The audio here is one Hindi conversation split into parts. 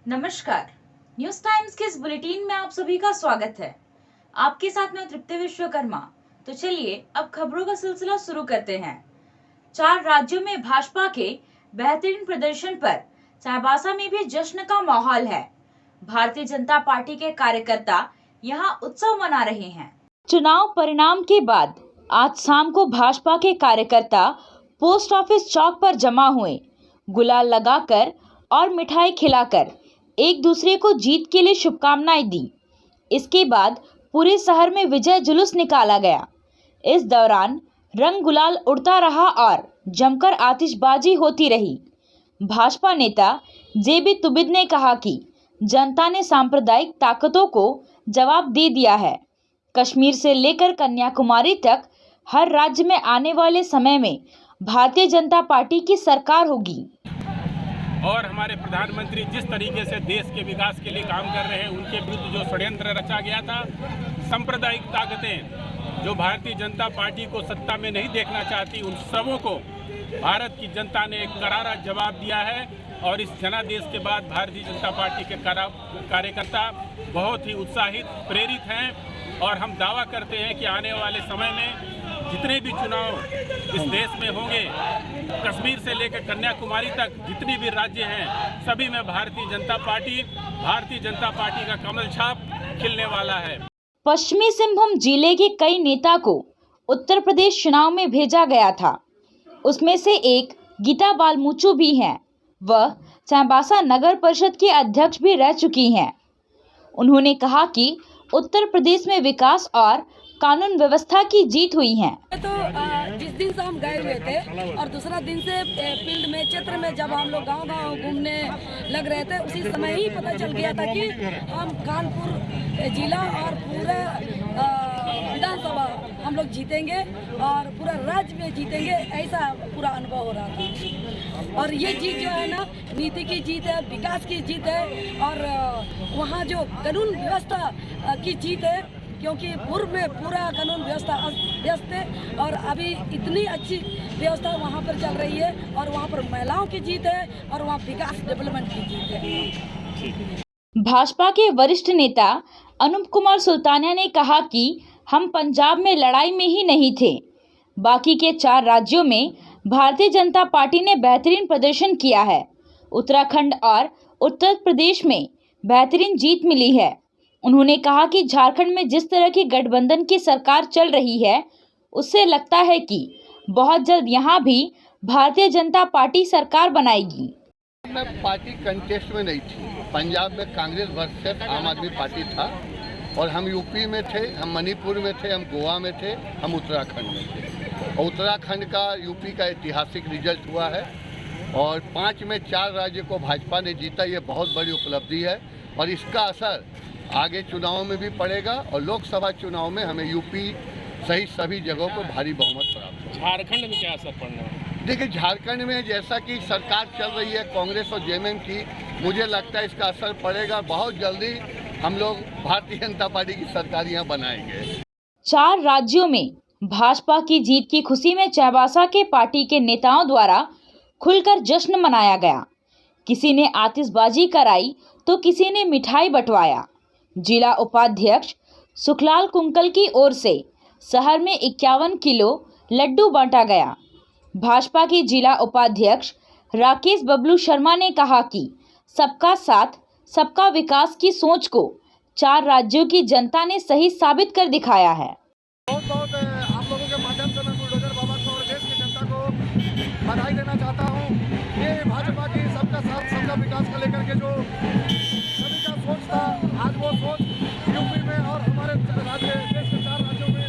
नमस्कार। न्यूज टाइम्स के इस बुलेटिन में आप सभी का स्वागत है। आपके साथ मैं तृप्ति विश्वकर्मा। तो चलिए अब खबरों का सिलसिला शुरू करते हैं। 4 राज्यों में भाजपा के बेहतरीन प्रदर्शन पर चाईबासा में भी जश्न का माहौल है। भारतीय जनता पार्टी के कार्यकर्ता यहां उत्सव मना रहे हैं। चुनाव परिणाम के बाद आज शाम को भाजपा के कार्यकर्ता पोस्ट ऑफिस चौक पर जमा हुए। गुलाल लगाकर और मिठाई खिलाकर एक दूसरे को जीत के लिए शुभकामनाएं दी। इसके बाद पूरे शहर में विजय जुलूस निकाला गया। इस दौरान रंग गुलाल उड़ता रहा और जमकर आतिशबाजी होती रही। भाजपा नेता जेबी तुबिद ने कहा कि जनता ने सांप्रदायिक ताकतों को जवाब दे दिया है। कश्मीर से लेकर कन्याकुमारी तक हर राज्य में आने वाले समय में भारतीय जनता पार्टी की सरकार होगी। और हमारे प्रधानमंत्री जिस तरीके से देश के विकास के लिए काम कर रहे हैं, उनके विरुद्ध जो षड्यंत्र रचा गया था, सांप्रदायिक ताकतें जो भारतीय जनता पार्टी को सत्ता में नहीं देखना चाहती, उन सबों को भारत की जनता ने एक करारा जवाब दिया है। और इस जनादेश के बाद भारतीय जनता पार्टी के कार्यकर्ता बहुत ही उत्साहित, प्रेरित हैं। और हम दावा करते हैं कि आने वाले समय में जितने भी चुनाव इस देश में होंगे, कश्मीर से लेकर कन्याकुमारी तक जितने भी राज्य हैं, सभी में भारतीय जनता पार्टी का कमल छाप खिलने वाला है। पश्चिमी सिंहभूम जिले के कई नेता को उत्तर प्रदेश चुनाव में भेजा गया था। उसमें से एक गीता बालमुचु भी हैं। वह चाईबासा नगर परिषद की अध्यक्ष भी रह चुकी हैं। उन्होंने कहा कि उत्तर प्रदेश में विकास और कानून व्यवस्था की जीत हुई है। तो जिस दिन से हम गए हुए थे और दूसरा दिन से फील्ड में, क्षेत्र में जब हम लोग गांव-गांव घूमने लग रहे थे, उसी समय ही पता चल गया था कि हम कानपुर जिला और पूरा विधानसभा हम लोग जीतेंगे और पूरा राज्य में जीतेंगे, ऐसा पूरा अनुभव हो रहा था। और ये जीत जो है ना, नीति की जीत है, विकास की जीत है और वहाँ जो कानून व्यवस्था की जीत है, क्योंकि पूर्व में पूरा कानून व्यवस्था व्यस्त है और अभी इतनी अच्छी व्यवस्था वहाँ पर चल रही है और वहाँ पर महिलाओं की जीत है और वहाँ विकास डेवलपमेंट की जीत है। भाजपा के वरिष्ठ नेता अनूप कुमार सुल्तानिया ने कहा कि हम पंजाब में लड़ाई में ही नहीं थे। बाकी के 4 राज्यों में भारतीय जनता पार्टी ने बेहतरीन प्रदर्शन किया है। उत्तराखंड और उत्तर प्रदेश में बेहतरीन जीत मिली है। उन्होंने कहा कि झारखंड में जिस तरह की गठबंधन की सरकार चल रही है, उससे लगता है कि बहुत जल्द यहाँ भी भारतीय जनता पार्टी सरकार बनाएगी। में पार्टी कंटेस्ट में नहीं थी। पंजाब में कांग्रेस वर्सेस आम आदमी पार्टी था और हम यूपी में थे, हम मणिपुर में थे, हम गोवा में थे, हम उत्तराखंड में थे। और उत्तराखंड का यूपी का ऐतिहासिक रिजल्ट हुआ है और 5 में 4 राज्य को भाजपा ने जीता। ये बहुत बड़ी उपलब्धि है और इसका असर आगे चुनाव में भी पड़ेगा और लोकसभा चुनाव में हमें यूपी सहित सभी जगहों को भारी बहुमत प्राप्त होगा। झारखंड में क्या असर पड़ना है? देखिए, झारखंड में जैसा कि सरकार चल रही है कांग्रेस और जेएमएम की, मुझे लगता है इसका असर पड़ेगा। बहुत जल्दी हम लोग भारतीय जनता पार्टी की सरकार यहाँ बनाएंगे। 4 राज्यों में भाजपा की जीत की खुशी में चाईबासा के पार्टी के नेताओं द्वारा खुलकर जश्न मनाया गया। किसी ने आतिशबाजी कराई तो किसी ने मिठाई बंटवाया। जिला उपाध्यक्ष सुखलाल कुंकल की ओर से शहर में 51 किलो लड्डू बांटा गया। भाजपा के जिला उपाध्यक्ष राकेश बबलू शर्मा ने कहा कि सबका साथ सबका विकास की सोच को 4 राज्यों की जनता ने सही साबित कर दिखाया है। बहुत आप लोगों के माध्यम से मैं बुलडोजर बाबा को और देश की जनता को बधाई देना चाहता हूँ। ये भाजपा की सबका साथ सबका विकास को लेकर के जो सभी का सोच था, आज वो सोच यूपी में और हमारे राज्य देश के 4 राज्यों में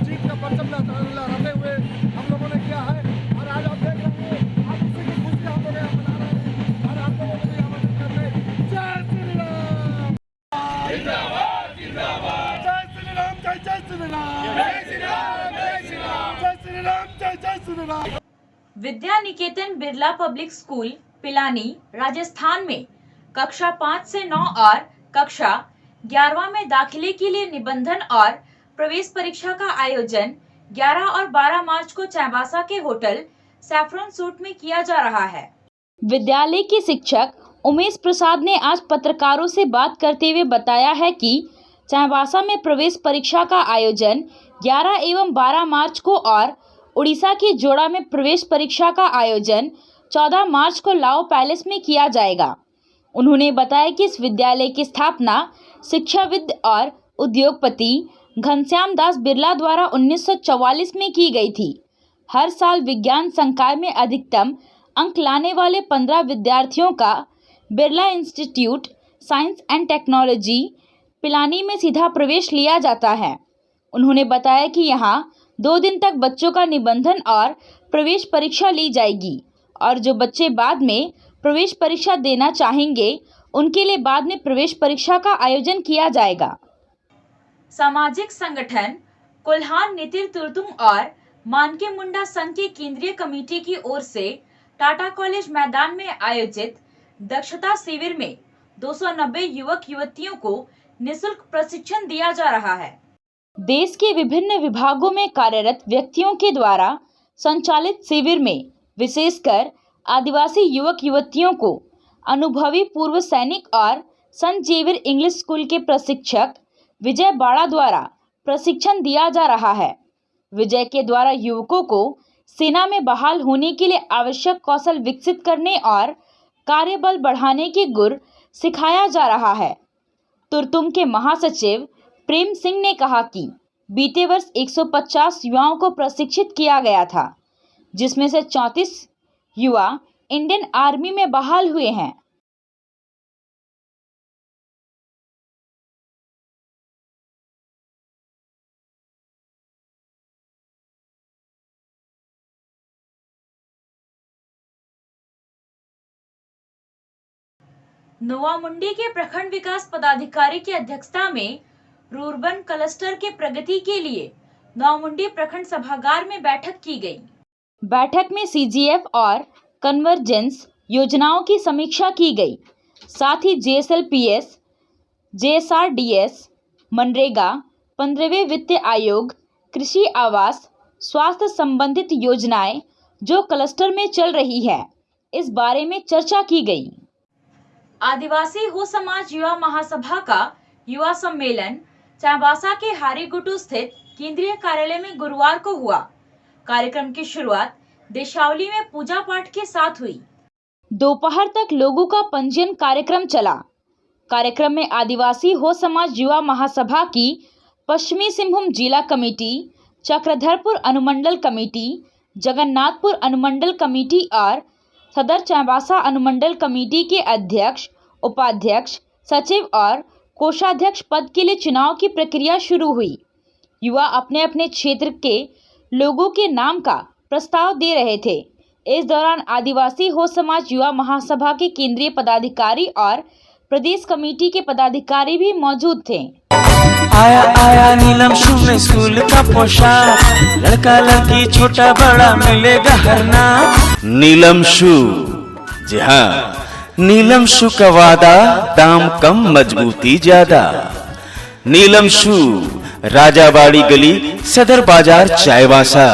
जीत का परचम लहराते हुए हम लोगों ने किया है। और आज आप देख रहे हैं, आप उसी की खुशी हम लोग यहाँ मना रहे हैं और आप लोगों को भी आमंत्रित करते हैं। जय श्री राम, जिंदाबाद जिंदाबाद, जय श्री राम, जय श्री राम, जय श्री राम, जय श्री राम, जय श्री राम, जय श्री राम। विद्या निकेतन बिरला पब्लिक स्कूल पिलानी राजस्थान में कक्षा 5 से 9 और कक्षा 11वां में दाखिले के लिए निबंधन और प्रवेश परीक्षा का आयोजन 11 और 12 मार्च को चाईबासा के होटल सैफरन सूट में किया जा रहा है। विद्यालय के शिक्षक उमेश प्रसाद ने आज पत्रकारों से बात करते हुए बताया है कि चाईबासा में प्रवेश परीक्षा का आयोजन 11 एवं 12 मार्च को और उड़ीसा के जोड़ा में प्रवेश परीक्षा का आयोजन 14 मार्च को लाओ पैलेस में किया जाएगा। उन्होंने बताया कि इस विद्यालय की स्थापना शिक्षाविद और उद्योगपति घनश्याम दास बिरला द्वारा 1944 में की गई थी। हर साल विज्ञान संकाय में अधिकतम अंक लाने वाले 15 विद्यार्थियों का Birla institute science and technology Pilani में सीधा प्रवेश लिया जाता है। उन्होंने बताया कि यहाँ 2 दिन तक बच्चों का निबंधन और प्रवेश परीक्षा ली जाएगी और जो बच्चे बाद में प्रवेश परीक्षा देना चाहेंगे उनके लिए बाद में प्रवेश परीक्षा का आयोजन किया जाएगा। सामाजिक संगठन कोल्हान नितिर तुर्तुम और मानके मुंडा संघ के केंद्रीय कमेटी की ओर से टाटा कॉलेज मैदान में आयोजित दक्षता शिविर में 290 युवक युवतियों को निःशुल्क प्रशिक्षण दिया जा रहा है। देश के विभिन्न विभागों में कार्यरत व्यक्तियों के द्वारा संचालित शिविर में विशेषकर आदिवासी युवक युवतियों को अनुभवी पूर्व सैनिक और संत जेवियर इंग्लिश स्कूल के प्रशिक्षक विजय बाड़ा द्वारा प्रशिक्षण दिया जा रहा है। विजय के द्वारा युवकों को सेना में बहाल होने के लिए आवश्यक कौशल विकसित करने और कार्यबल बढ़ाने के गुर सिखाया जा रहा है। तुर्तुम के महासचिव प्रेम सिंह ने कहा कि बीते वर्ष 150 युवाओं को प्रशिक्षित किया गया था, जिसमें से 34 युवा इंडियन आर्मी में बहाल हुए हैं। नोवामुंडी के प्रखंड विकास पदाधिकारी की अध्यक्षता में रूरबन क्लस्टर के प्रगति के लिए नोवामुंडी प्रखंड सभागार में बैठक की गई। बैठक में सीजीएफ और कन्वर्जेंस योजनाओं की समीक्षा की गई। साथ ही जेएसएलपीएस, जेएसआरडीएस, मनरेगा, 15वें वित्त आयोग, कृषि आवास, स्वास्थ्य संबंधित योजनाएं जो क्लस्टर में चल रही है, इस बारे में चर्चा की गई। आदिवासी हो समाज युवा महासभा का युवा सम्मेलन चाईबासा के हारीगुटू स्थित केंद्रीय कार्यालय में गुरुवार को हुआ। कार्यक्रम की शुरुआत देशावली में पूजा पाठ के साथ हुई। दोपहर तक लोगों का पंजीयन कार्यक्रम चला। कार्यक्रम में आदिवासी हो समाज युवा महासभा की पश्चिमी सिंहभूम जिला कमेटी, चक्रधरपुर अनुमंडल कमेटी, जगन्नाथपुर अनुमंडल कमेटी और सदर चाईबासा अनुमंडल कमेटी के अध्यक्ष, उपाध्यक्ष, सचिव और कोषाध्यक्ष पद के लिए चुनाव की प्रक्रिया शुरू हुई। युवा अपने अपने क्षेत्र के लोगों के नाम का प्रस्ताव दे रहे थे। इस दौरान आदिवासी हो समाज युवा महासभा के केंद्रीय पदाधिकारी और प्रदेश कमेटी के पदाधिकारी भी मौजूद थे। आया आया नीलम शू में स्कूल का पोशाक, लड़का लड़की छोटा बड़ा मिलेगा हर नाम। नीलम शू, जी हाँ, नीलम शू का वादा, दाम कम मजबूती ज्यादा। नीलम शू, राजाबाड़ी गली, सदर बाजार, चाईबासा।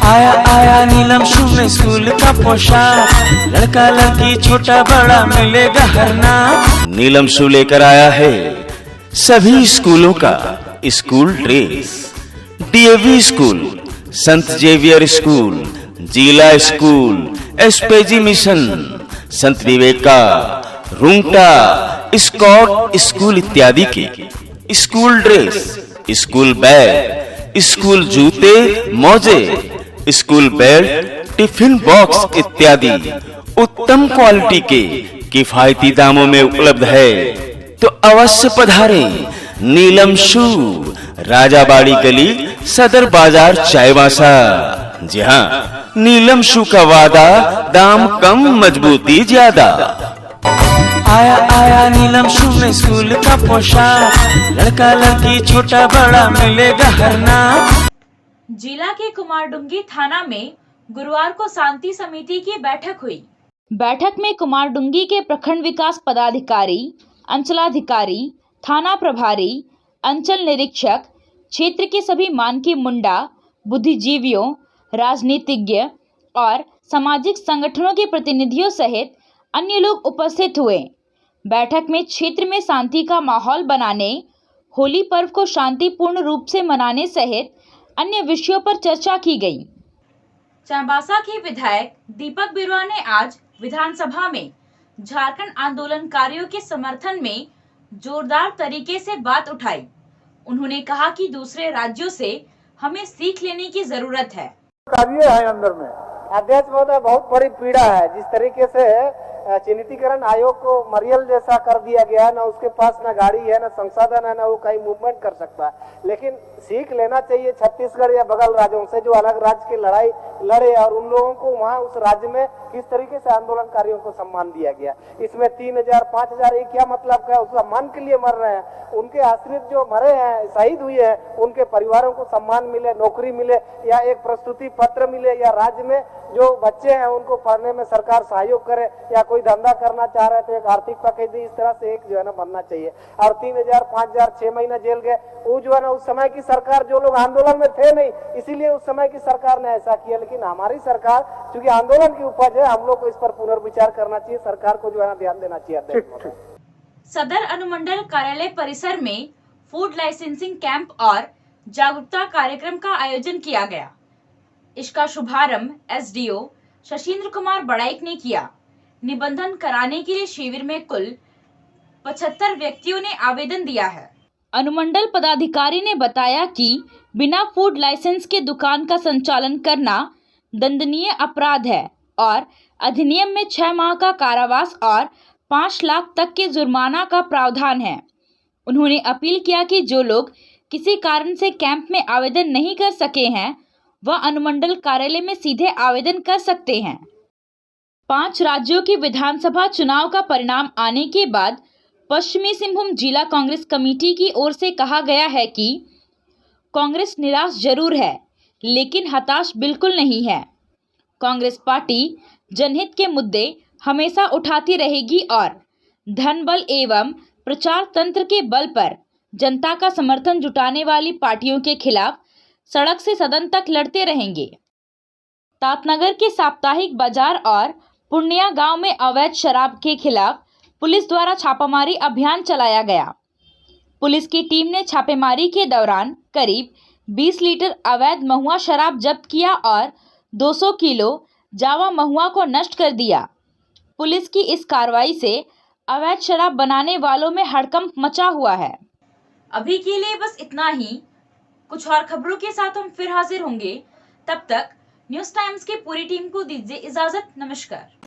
आया आया नीलम शू में स्कूल का पोशाक, लड़का लड़की छोटा बड़ा मिलेगा हर नाम। नीलम शू लेकर आया है सभी स्कूलों का स्कूल ड्रेस। डीएवी स्कूल, संत जेवियर स्कूल, जिला स्कूल, एसपीजी मिशन, संत विवेका, रुंगटा, स्कॉट स्कूल इत्यादि के school dress, school bag, school जूते, मोजे, स्कूल बेल्ट, टिफिन बॉक्स इत्यादि उत्तम क्वालिटी के किफायती दामों में उपलब्ध है, तो अवश्य पधारें। नीलम शू, राजाबाड़ी गली, सदर बाजार, चाईबासा। जी हाँ, नीलम शू का वादा, दाम कम मजबूती ज्यादा। आया आया नीलम शू में स्कूल का पोशाक, लड़का लड़की छोटा बड़ा मिलेगा हर नाम। जिला के कुमारडुंगी थाना में गुरुवार को शांति समिति की बैठक हुई। बैठक में कुमारडुंगी के प्रखंड विकास पदाधिकारी, अंचलाधिकारी, थाना प्रभारी, अंचल निरीक्षक, क्षेत्र के सभी मानकी मुंडा, बुद्धिजीवियों, राजनीतिज्ञ और सामाजिक संगठनों के प्रतिनिधियों सहित अन्य लोग उपस्थित हुए। बैठक में क्षेत्र में शांति का माहौल बनाने, होली पर्व को शांतिपूर्ण रूप से मनाने सहित अन्य विषयों पर चर्चा की गई। चाईबासा के विधायक दीपक बिरुआ ने आज विधानसभा में झारखंड आंदोलनकारियों के समर्थन में जोरदार तरीके से बात उठाई। उन्होंने कहा कि दूसरे राज्यों से हमें सीख लेने की जरूरत है। कार्य है अंदर में अध्यक्ष महोदय, बहुत बड़ी पीड़ा है। जिस तरीके से चिन्हितीकरण आयोग को मरियल जैसा कर दिया गया है, ना उसके पास ना गाड़ी है, ना संसाधन है, ना वो कहीं मूवमेंट कर सकता है। लेकिन सीख लेना चाहिए छत्तीसगढ़ या बगल राज्यों से, जो अलग राज्य की लड़ाई लड़े और उन लोगों को वहाँ उस राज्य में किस तरीके से आंदोलनकारियों को सम्मान दिया गया। इसमें 3000 5000 ये क्या मतलब है? उस सम्मान के लिए मर रहे हैं। उनके आश्रित जो मरे हैं, शहीद हुए हैं, उनके परिवारों को सम्मान मिले, नौकरी मिले, या एक प्रस्तुति पत्र मिले, या राज्य में जो बच्चे हैं उनको पढ़ने में सरकार सहयोग करे, या कोई धंधा करना चाह रहे तो एक आर्थिक पैकेज दी। इस तरह से एक जो है ना बनना चाहिए। और 3000 5000 6 महीना जेल गए, वो जो है ना उस समय की सरकार, जो लोग आंदोलन में थे नहीं, इसीलिए उस समय की सरकार ने ऐसा किया। लेकिन हमारी सरकार चूंकि आंदोलन की उपज है, हम लोग को इस पर पुनर्विचार करना चाहिए। सरकार को जो है ना ध्यान देना चाहिए। सदर अनुमंडल कार्यालय परिसर में फूड लाइसेंसिंग कैंप और जागरूकता कार्यक्रम का आयोजन किया गया। इसका शुभारंभ एसडीओ शशीन्द्र कुमार बड़ाइक ने किया। निबंधन कराने के लिए शिविर में कुल 75 व्यक्तियों ने आवेदन दिया है। अनुमंडल पदाधिकारी ने बताया कि बिना फूड लाइसेंस के दुकान का संचालन करना दंडनीय अपराध है और अधिनियम में 6 माह का कारावास और 5 लाख तक के जुर्माना का प्रावधान है। उन्होंने अपील किया कि जो लोग किसी कारण से कैंप में आवेदन नहीं कर सके हैं, वह अनुमंडल कार्यालय में सीधे आवेदन कर सकते हैं। 5 राज्यों की विधानसभा चुनाव का परिणाम आने के बाद पश्चिमी सिंहभूम जिला कांग्रेस कमेटी की ओर से कहा गया है कि कांग्रेस निराश जरूर है, लेकिन हताश बिल्कुल नहीं है। कांग्रेस पार्टी जनहित के मुद्दे हमेशा उठाती रहेगी और धन बल एवं प्रचार तंत्र के बल पर जनता का समर्थन जुटाने वाली पार्टियों के खिलाफ सड़क से सदन तक लड़ते रहेंगे। तातनगर के साप्ताहिक बाजार और पूर्णिया गांव में अवैध शराब के खिलाफ पुलिस द्वारा छापामारी अभियान चलाया गया। पुलिस की टीम ने छापेमारी के दौरान करीब 20 लीटर अवैध महुआ शराब जब्त किया और 200 किलो जावा महुआ को नष्ट कर दिया। पुलिस की इस कार्रवाई से अवैध शराब बनाने वालों में हड़कंप मचा हुआ है। अभी के लिए बस इतना ही। कुछ और खबरों के साथ हम फिर हाजिर होंगे। तब तक न्यूज़ टाइम्स की पूरी टीम को दीजिए इजाजत। नमस्कार।